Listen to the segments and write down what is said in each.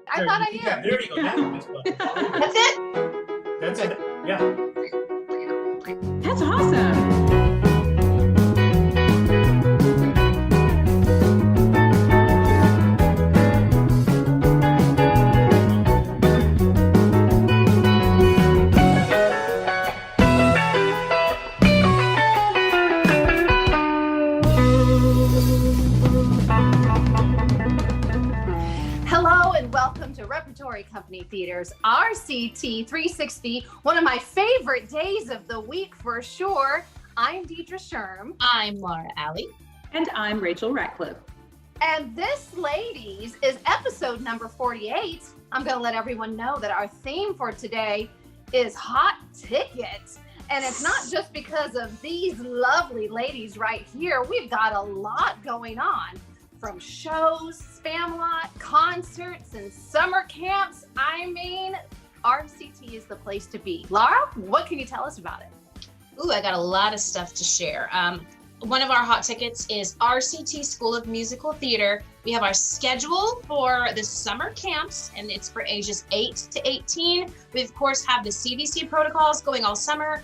I thought I knew. Yeah, there you go. That's it? That's it. Yeah. That's awesome. Hello and welcome to Repertory Company Theater's RCT360, one of my favorite days of the week for sure. I'm Deidre Sherm. I'm Laura Alley. And I'm Rachel Ratcliffe. And this, ladies, is episode number 48. I'm going to let everyone know that our theme for today is hot tickets. And it's not just because of these lovely ladies right here. We've got a lot going on. From shows, Spamalot, concerts, and summer camps. I mean, RCT is the place to be. Laura, what can you tell us about it? Ooh, I got a lot of stuff to share. One of our hot tickets is RCT School of Musical Theater. We have our schedule for the summer camps, and it's for ages 8 to 18. We, of course, have the CVC protocols going all summer.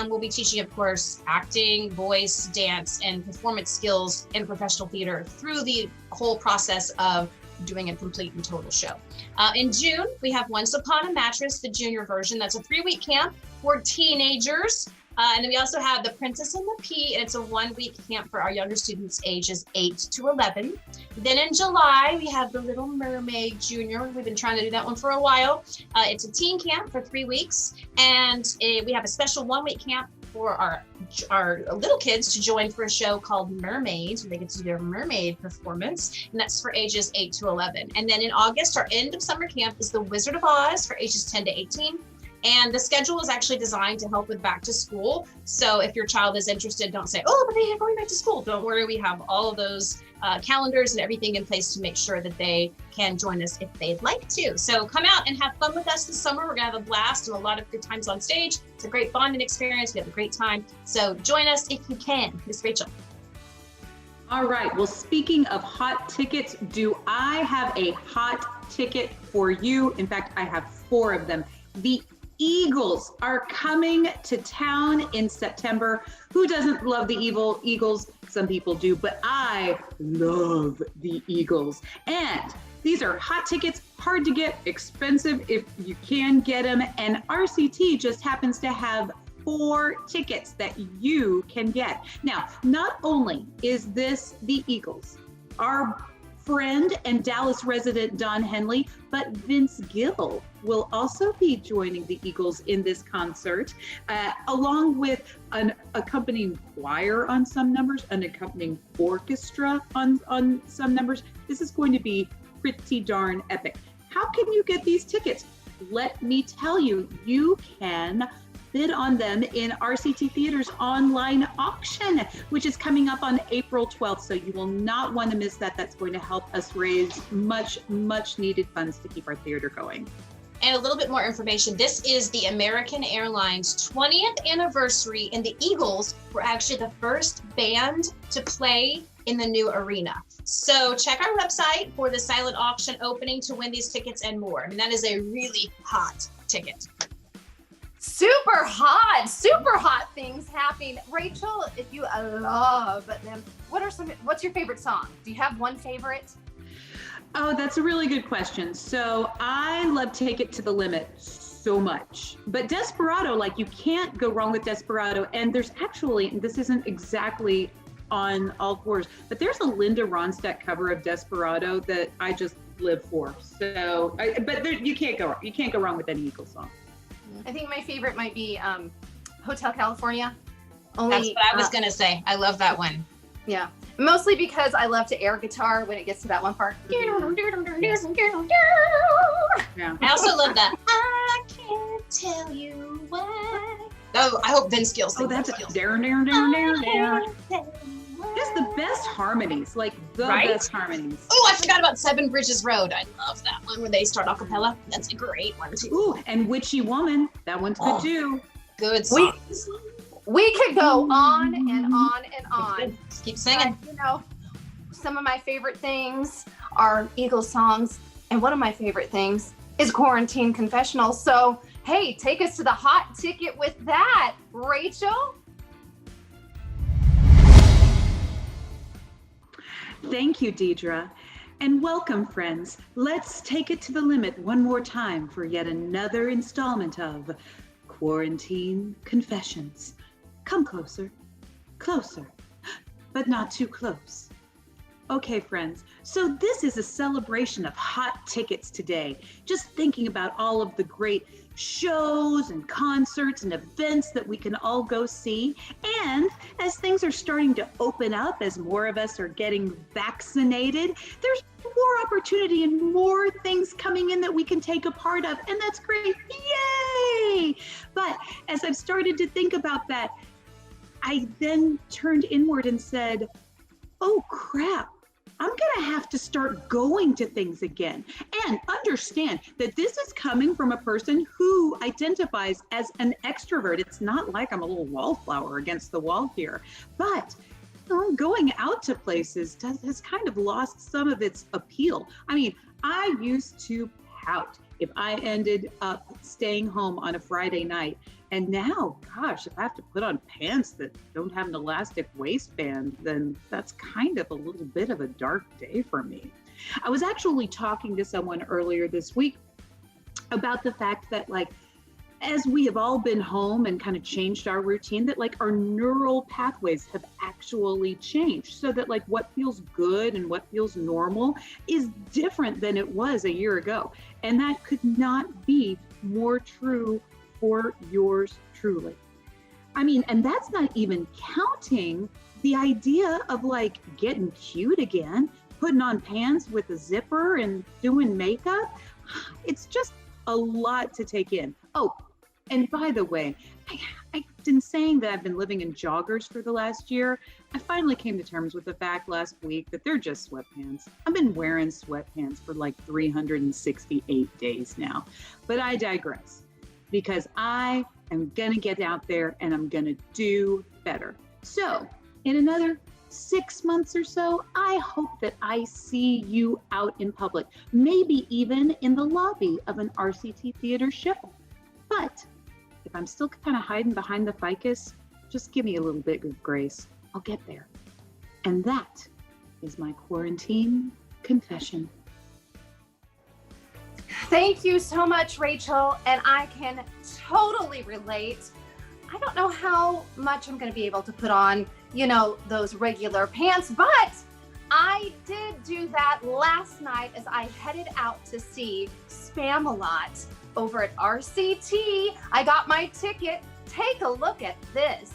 We'll be teaching, of course, acting, voice, dance, and performance skills in professional theater through the whole process of doing a complete and total show. In June, we have Once Upon a Mattress, the junior version. That's a 3-week camp for teenagers. And then we also have The Princess and the Pea, and it's a 1-week camp for our younger students ages 8 to 11. Then in July, we have The Little Mermaid Junior. We've been trying to do that one for a while. It's a teen camp for 3 weeks, and we have a special 1-week camp for our little kids to join for a show called Mermaids, where they get to do their mermaid performance, and that's for ages 8 to 11. And then in August, our end of summer camp is The Wizard of Oz for ages 10 to 18. And the schedule is actually designed to help with back to school. So if your child is interested, don't say, oh, but they're going back to school. Don't worry, we have all of those calendars and everything in place to make sure that they can join us if they'd like to. So come out and have fun with us this summer. We're gonna have a blast and a lot of good times on stage. It's a great bonding experience. We have a great time. So join us if you can. Miss Rachel. All right, well, speaking of hot tickets, do I have a hot ticket for you? In fact, I have 4 of them. The Eagles are coming to town in September. Who doesn't love the Eagles? Some people do, but I love the Eagles. And these are hot tickets, hard to get, expensive if you can get them. And RCT just happens to have 4 tickets that you can get. Now, not only is this the Eagles, our friend and Dallas resident Don Henley, but Vince Gill will also be joining the Eagles in this concert, along with an accompanying choir on some numbers, an accompanying orchestra on some numbers. This is going to be pretty darn epic. How can you get these tickets? Let me tell you, you can bid on them in RCT Theater's online auction, which is coming up on April 12th. So you will not want to miss that. That's going to help us raise much needed funds to keep our theater going. And a little bit more information. This is the American Airlines 20th anniversary, and the Eagles were actually the first band to play in the new arena. So check our website for the silent auction opening to win these tickets and more. I mean, that is a really hot ticket. Super hot things happening. Rachel, if you love them, what's your favorite song? Do you have one favorite? Oh, that's a really good question. So I love Take It to the Limit so much, but Desperado, like, you can't go wrong with Desperado. And there's actually, and this isn't exactly on all fours, but there's a Linda Ronstadt cover of Desperado that I just live for. So, you can't go wrong with any Eagles song. I think my favorite might be Hotel California. That's what I was gonna say. I love that one. Yeah, mostly because I love to air guitar when it gets to that one part. Yeah. I also love that. I can't tell you why. Oh, I hope Vince Gill sings. Oh, that's Skills. down. That's the best harmonies, like the best harmonies. Oh, I forgot about Seven Bridges Road. I love that one where they start a cappella. That's a great one too. Ooh, and Witchy Woman. That one's good too. Good songs. We could go on and on and on. Just keep singing. But, some of my favorite things are Eagles songs And one of my favorite things is quarantine confessionals. So, hey, take us to the hot ticket with that, Rachel. Thank you, Deidre. And welcome, friends. Let's take it to the limit one more time for yet another installment of Quarantine Confessions. Come closer, closer, but not too close. Okay, friends, so this is a celebration of hot tickets today. Just thinking about all of the great shows and concerts and events that we can all go see. And as things are starting to open up, as more of us are getting vaccinated, there's more opportunity and more things coming in that we can take a part of. And that's great. Yay! But as I've started to think about that, I then turned inward and said, oh crap, I'm gonna have to start going to things again. And understand that this is coming from a person who identifies as an extrovert. It's not like I'm a little wallflower against the wall here, but going out to places has kind of lost some of its appeal. I mean, I used to pout if I ended up staying home on a Friday night. And now, gosh, if I have to put on pants that don't have an elastic waistband, then that's kind of a little bit of a dark day for me. I was actually talking to someone earlier this week about the fact that, like, as we have all been home and kind of changed our routine, that like our neural pathways have actually changed, so that like what feels good and what feels normal is different than it was a year ago. And that could not be more true for yours truly. I mean, and that's not even counting the idea of like getting cute again, putting on pants with a zipper and doing makeup. It's just a lot to take in. Oh, and by the way, I've been saying that I've been living in joggers for the last year. I finally came to terms with the fact last week that they're just sweatpants. I've been wearing sweatpants for like 368 days now, but I digress, because I am gonna get out there and I'm gonna do better. So in another 6 months or so, I hope that I see you out in public, maybe even in the lobby of an RCT theater show. But if I'm still kind of hiding behind the ficus, just give me a little bit of grace. I'll get there. And that is my quarantine confession. Thank you so much, Rachel. And I can totally relate. I don't know how much I'm going to be able to put on, you know, those regular pants, but I did do that last night as I headed out to see Spamalot over at RCT. I got my ticket. Take a look at this.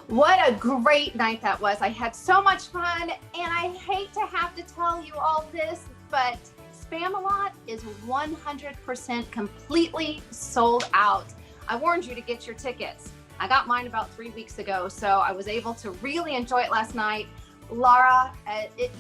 What a great night that was. I had so much fun, and I hate to have to tell you all this, but Spamalot is 100% completely sold out. I warned you to get your tickets. I got mine about 3 weeks ago, so I was able to really enjoy it last night. Laura,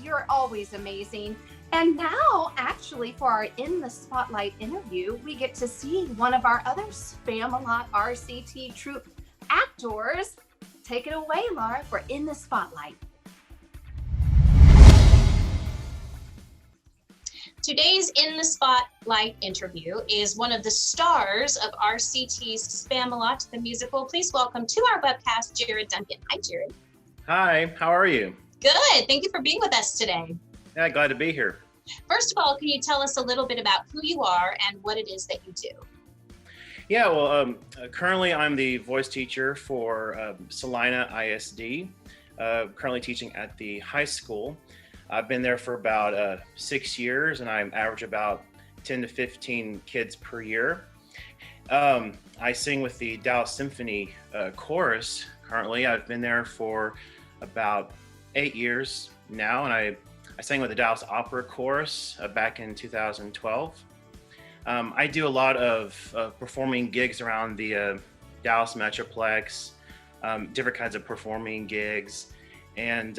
you're always amazing. And now, actually, for our In the Spotlight interview, we get to see one of our other Spamalot RCT troupe actors. Take it away, Laura, for In the Spotlight. Today's In the Spotlight interview is one of the stars of RCT's Spamalot, the musical. Please welcome to our webcast, Jared Duncan. Hi, Jared. Hi, how are you? Good. Thank you for being with us today. Yeah, glad to be here. First of all, can you tell us a little bit about who you are and what it is that you do? Yeah, well, currently I'm the voice teacher for Salina ISD, currently teaching at the high school. I've been there for about 6 years, and I average about 10 to 15 kids per year. I sing with the Dallas Symphony chorus currently. I've been there for about 8 years now, and I sang with the Dallas Opera chorus back in 2012. I do a lot of performing gigs around the Dallas Metroplex, different kinds of performing gigs. And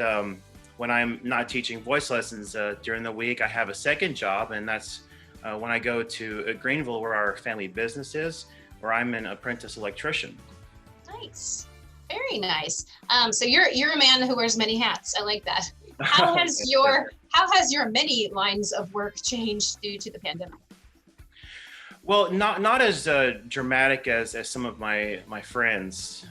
when I'm not teaching voice lessons during the week, I have a second job, and that's when I go to Greenville, where our family business is, where I'm an apprentice electrician. Nice, very nice. So you're a man who wears many hats. I like that. How has your many lines of work changed due to the pandemic? Well, not as dramatic as some of my friends.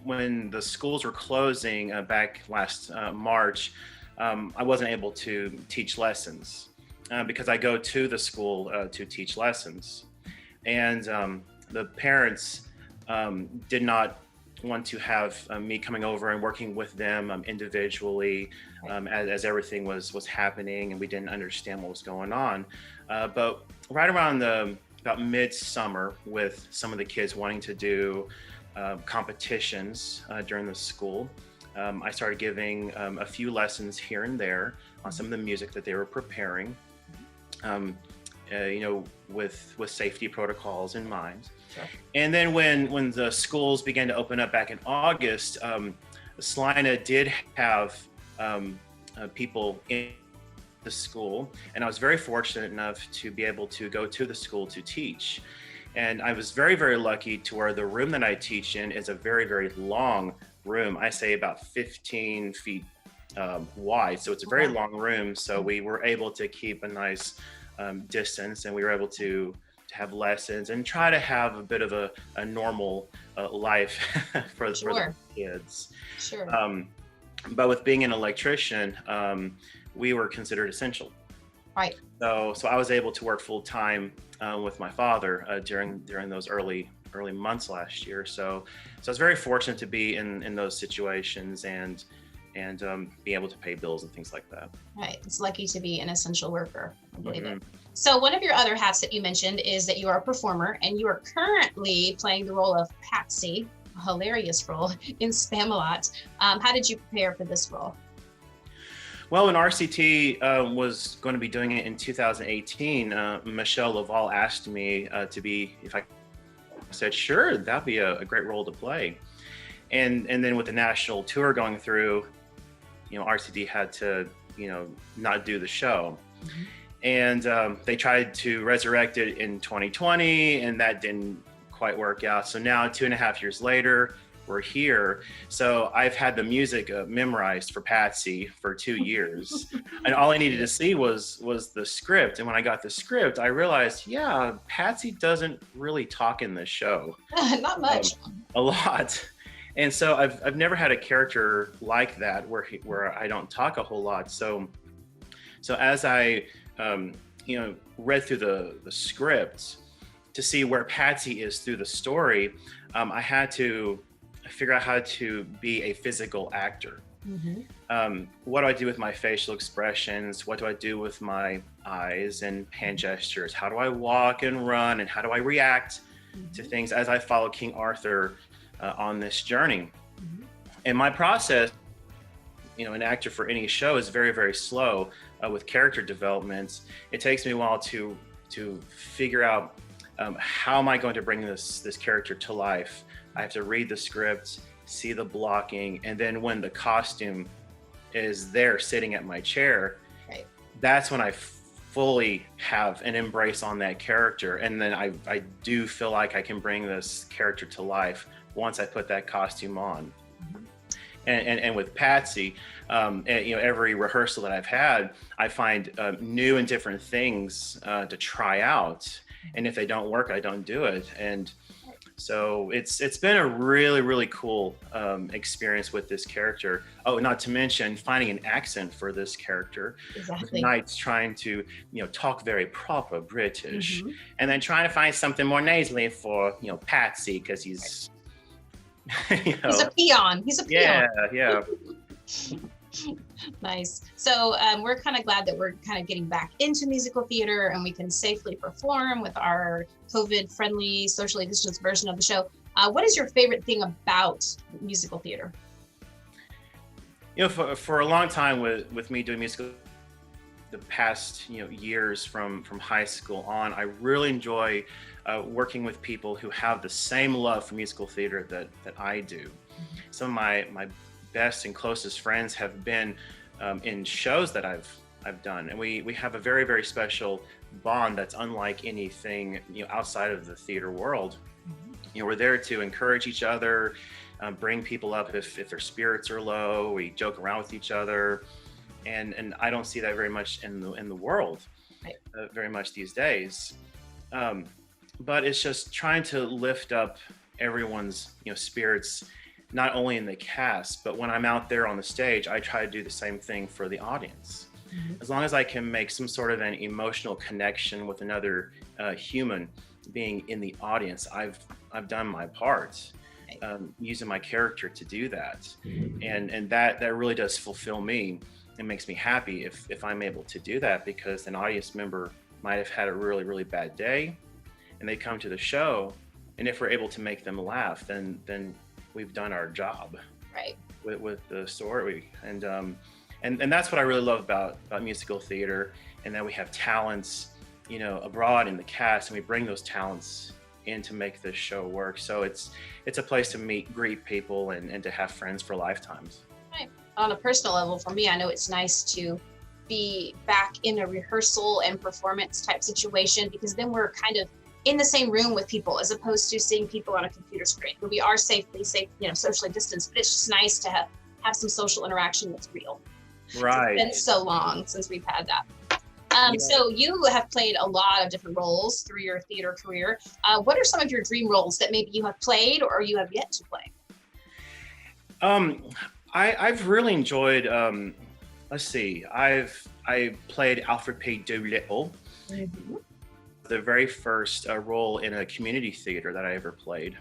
When the schools were closing back last March, I wasn't able to teach lessons because I go to the school to teach lessons, and the parents did not want to have me coming over and working with them individually as everything was happening, and we didn't understand what was going on. But right around about midsummer, with some of the kids wanting to do competitions during the school, I started giving a few lessons here and there on some of the music that they were preparing, with safety protocols in mind. Sure. And then when the schools began to open up back in August, Salina did have people in the school, and I was very fortunate enough to be able to go to the school to teach. And I was very, very lucky to where the room that I teach in is a very, very long room. I say about 15 feet wide. So it's a very long room. So we were able to keep a nice distance, and we were able to have lessons and try to have a bit of a normal life for the kids. Sure. But with being an electrician, we were considered essential. Right. So I was able to work full time with my father during those early months last year. So I was very fortunate to be in those situations and be able to pay bills and things like that. Right. It's lucky to be an essential worker. I believe Mm-hmm. it. So one of your other hats that you mentioned is that you are a performer, and you are currently playing the role of Patsy, a hilarious role, in Spamalot. How did you prepare for this role? Well, when RCT was going to be doing it in 2018, Michelle Laval asked me if I said, sure, that'd be a great role to play. And then with the national tour going through, RCT had to, not do the show. Mm-hmm. And they tried to resurrect it in 2020, and that didn't quite work out. So now 2.5 years later, we're here. So I've had the music memorized for Patsy for 2 years. And all I needed to see was the script. And when I got the script, I realized, yeah, Patsy doesn't really talk in this show. Not much. A lot. And so I've never had a character like that where I don't talk a whole lot. So as I read through the script to see where Patsy is through the story, I had to figure out how to be a physical actor. Mm-hmm. What do I do with my facial expressions? What do I do with my eyes and hand gestures? How do I walk and run, and how do I react to things as I follow King Arthur on this journey? Mm-hmm. And my process, an actor for any show, is very, very slow with character development. It takes me a while to figure out how am I going to bring this character to life. I have to read the script, see the blocking, and then when the costume is there sitting at my chair, right, that's when I fully have an embrace on that character. And then I do feel like I can bring this character to life once I put that costume on. Mm-hmm. And with Patsy, every rehearsal that I've had, I find new and different things to try out. And if they don't work, I don't do it. And So it's been a really cool experience with this character. Oh, not to mention finding an accent for this character. Exactly. Knight's trying to talk very proper British, and then trying to find something more nasally for Patsy, because he's he's a peon. He's a peon. Yeah. Nice. So we're kind of glad that we're kind of getting back into musical theater and we can safely perform with our COVID-friendly, socially distanced version of the show. What is your favorite thing about musical theater? For a long time with me doing musical, the past years from high school on, I really enjoy working with people who have the same love for musical theater that I do. Some of my best and closest friends have been in shows that I've done, and we have a very special bond that's unlike anything outside of the theater world. We're there to encourage each other, bring people up if their spirits are low. We joke around with each other, and I don't see that very much in the world, very much these days. But it's just trying to lift up everyone's spirits, not only in the cast, but when I'm out there on the stage, I try to do the same thing for the audience. As long as I can make some sort of an emotional connection with another human being in the audience, I've done my part, using my character to do that. And that really does fulfill me. It makes me happy if I'm able to do that, because an audience member might have had a really bad day and they come to the show, and if we're able to make them laugh, then we've done our job, right, with the story. And that's what I really love about musical theater, and that we have talents abroad in the cast, and we bring those talents in to make this show work. So it's a place to greet people and to have friends for lifetimes. Right. On a personal level, for me, I know it's nice to be back in a rehearsal and performance type situation, because then we're kind of in the same room with people, as opposed to seeing people on a computer screen. We are safe, socially distanced, but it's just nice to have some social interaction that's real. Right. It's been so long since we've had that. So you have played a lot of different roles through your theater career. What are some of your dream roles that maybe you have played or you have yet to play? I've really enjoyed, I played Alfred P. Doolittle. The very first role in a community theater that I ever played.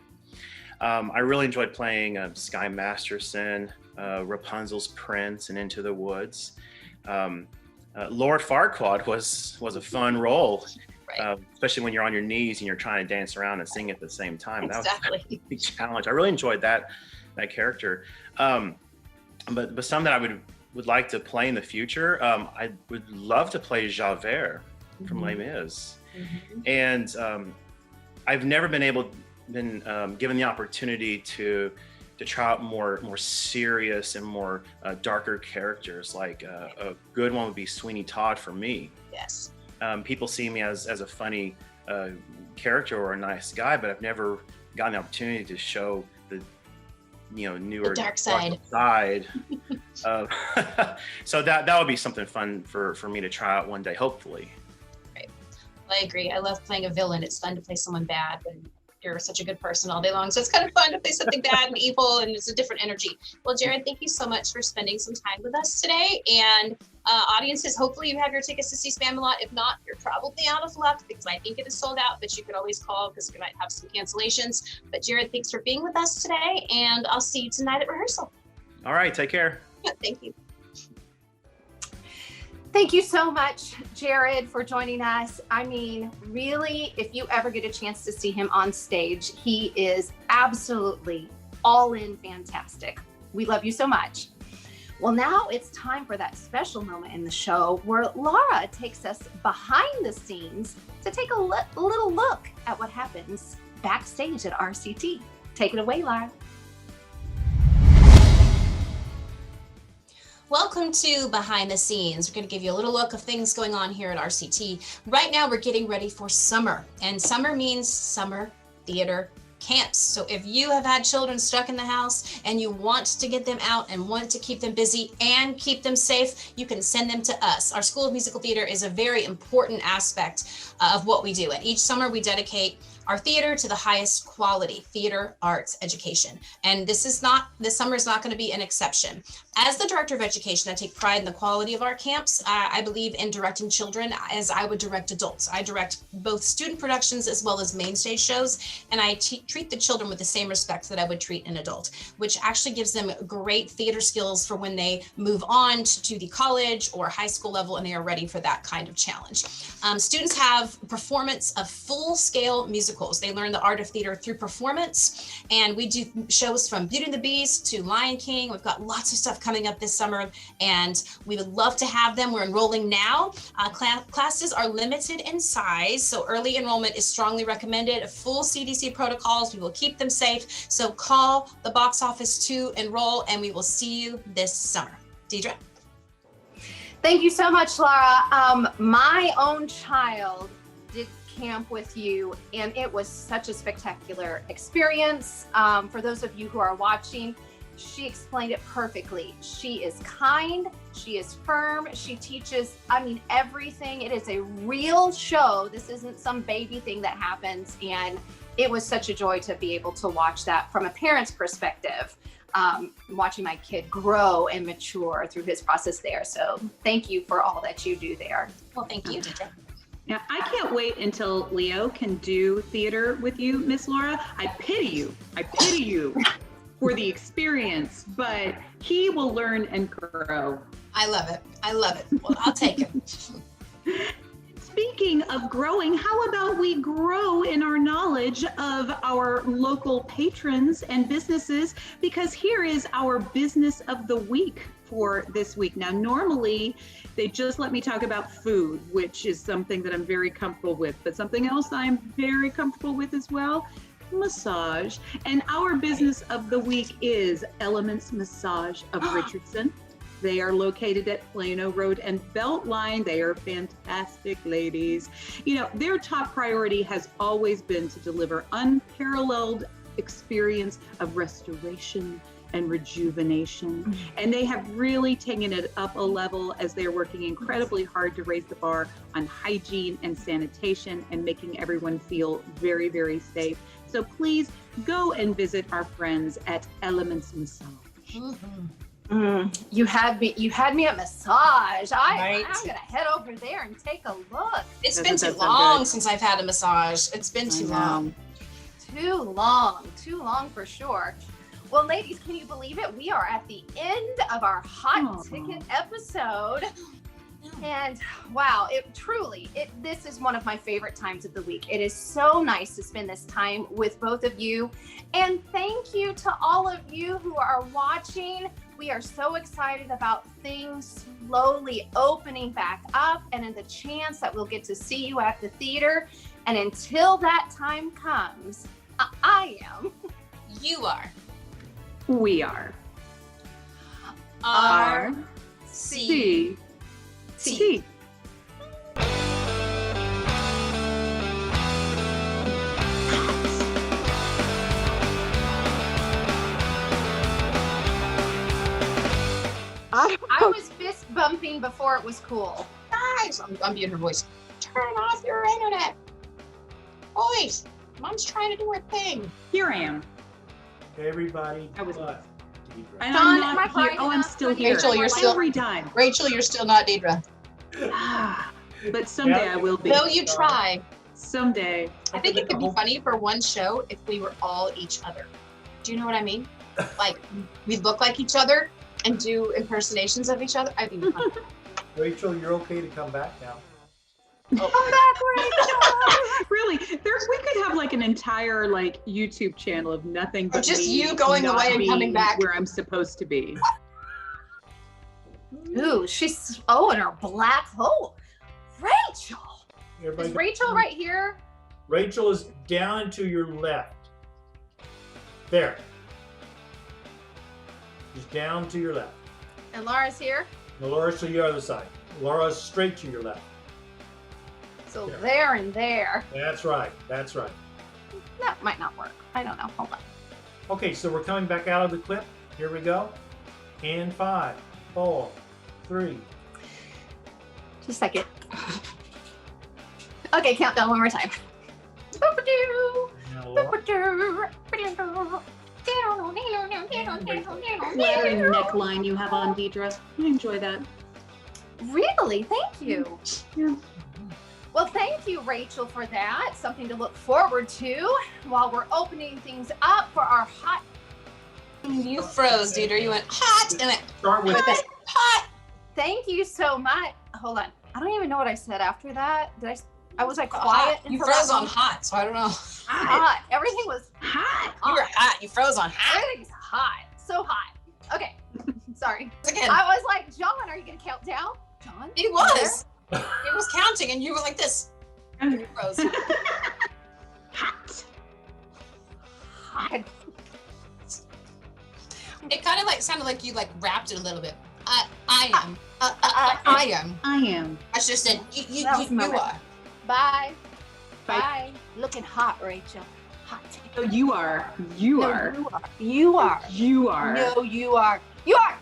I really enjoyed playing Sky Masterson, Rapunzel's Prince, and Into the Woods. Lord Farquaad was a fun role, especially when you're on your knees and you're trying to dance around and sing at the same time. Exactly. That was a big challenge. I really enjoyed that character. But some that I would like to play in the future, I would love to play Javert from Les Mis. And I've never been given the opportunity to try out more serious and more darker characters. Like a good one would be Sweeney Todd for me. Yes. People see me as a funny character or a nice guy, but I've never gotten the opportunity to show the newer the dark side. So that would be something fun for me to try out one day, hopefully. I agree. I love playing a villain. It's fun to play someone bad when you're such a good person all day long. So it's kind of fun to play something bad and evil, and it's a different energy. Well, Jared, thank you so much for spending some time with us today. And audiences, hopefully you have your tickets to see Spamalot. If not, you're probably out of luck, because I think it is sold out, but you could always call because we might have some cancellations. But Jared, thanks for being with us today, and I'll see you tonight at rehearsal. All right, take care. Thank you. Thank you so much, Jared, for joining us. I mean, really, if you ever get a chance to see him on stage, he is absolutely all in fantastic. We love you so much. Well, now it's time for that special moment in the show where Laura takes us behind the scenes to take a little look at what happens backstage at RCT. Take it away, Laura. Welcome to Behind the Scenes. We're going to give you a little look of things going on here at RCT. Right now, we're getting ready for summer, and summer means summer theater camps. So if you have had children stuck in the house and you want to get them out and want to keep them busy and keep them safe, you can send them to us. Our School of Musical Theater is a very important aspect of what we do. And each summer we dedicate our theater to the highest quality theater arts education. And this summer is not going to be an exception. As the director of education, I take pride in the quality of our camps. I believe in directing children as I would direct adults. I direct both student productions as well as main stage shows, and I treat the children with the same respect that I would treat an adult, which actually gives them great theater skills for when they move on to the college or high school level and they are ready for that kind of challenge. Students have performance of full-scale musicals. They learn the art of theater through performance, and we do shows from Beauty and the Beast to Lion King. We've got lots of stuff coming up this summer, and we would love to have them. We're enrolling now. Classes are limited in size, so early enrollment is strongly recommended. Full CDC protocols, we will keep them safe. So call the box office to enroll, and we will see you this summer. Deidre? Thank you so much, Laura. My own child did camp with you, and it was such a spectacular experience. For those of you who are watching, she explained it perfectly. She is kind, she is firm, she teaches, everything. It is a real show. This isn't some baby thing that happens, and it was such a joy to be able to watch that from a parent's perspective. Watching my kid grow and mature through his process there. So thank you for all that you do there. Well, thank you, Deidre. Now, I can't wait until Leo can do theater with you, Miss Laura. I pity you for the experience, but he will learn and grow. I love it. Well, I'll take it. Speaking of growing, how about we grow in our knowledge of our local patrons and businesses? Because here is our business of the week for this week. Now, normally they just let me talk about food, which is something that I'm very comfortable with, but something else I'm very comfortable with as well, massage. And our business of the week is Elements Massage of Richardson. They are located at Plano Road and Beltline. They are fantastic ladies. Their top priority has always been to deliver unparalleled experience of restoration and rejuvenation. And they have really taken it up a level as they're working incredibly hard to raise the bar on hygiene and sanitation and making everyone feel very, very safe. So please go and visit our friends at Elements Massage. You had me at massage. Right. I'm gonna head over there and take a look. It's been too long since I've had a massage. It's been too long. Too long for sure. Well, ladies, can you believe it? We are at the end of our hot ticket episode. And wow, this is one of my favorite times of the week. It is so nice to spend this time with both of you. And thank you to all of you who are watching. We are so excited about things slowly opening back up and in the chance that we'll get to see you at the theater. And until that time comes, I am. You are. We are. RCT. I was fist bumping before it was cool. Guys, I'm being her voice. Turn off your internet. Boys, Mom's trying to do her thing. Here I am. Hey, everybody. I was- but Deidre. And Dawn, I'm am not I here. bright Oh, I'm enough? still I need here. Rachel, you're still- every time. Rachel, you're still not Deidre. But someday Yeah. I will be. No, you try. Someday. I think it could be funny for one show if we were all each other. Do you know what I mean? Like, we look like each other and do impersonations of each other. I think it'd be fun. Rachel, you're okay to come back now. Come back, Rachel. Really, we could have like an entire YouTube channel of nothing but just me you going not away and coming being back. where I'm supposed to be. Ooh, she's in her black hole. Rachel. Everybody Is Rachel right here? Rachel is down to your left. There. She's down to your left. And Laura's here. Now, Laura's to the other side. Laura's straight to your left. So Yeah. there and there. That's right. That's right. That might not work. I don't know. Hold on. Okay, so we're coming back out of the clip. Here we go. In 5, 4, 3. Just a second. Okay, countdown one more time. Flattering neckline you have on, Deidre. I enjoy that. Really? Thank you. Yeah. Well, thank you, Rachel, for that. Something to look forward to while we're opening things up for our hot. You froze, Deidre. You went hot and went Start with hot. Thank you so much. Hold on. I don't even know what I said after that. Did I was like quiet? You until froze that on moment? hot, so I don't know. Hot. Everything was Hot. You were hot. You froze on hot. everything's hot. So hot. Okay. Sorry. Again, I was like, John, are you gonna count down? John? it was. It was counting, and you were like this. And you froze. Hot. Hot. It kind of like sounded like you like wrapped it a little bit. I am. I am. I am. I should have said you That was my are. Bye. Bye. Bye. Looking hot, Rachel. Hot. No, you are. You No, are. You are. You are. You are. No, you are. You are.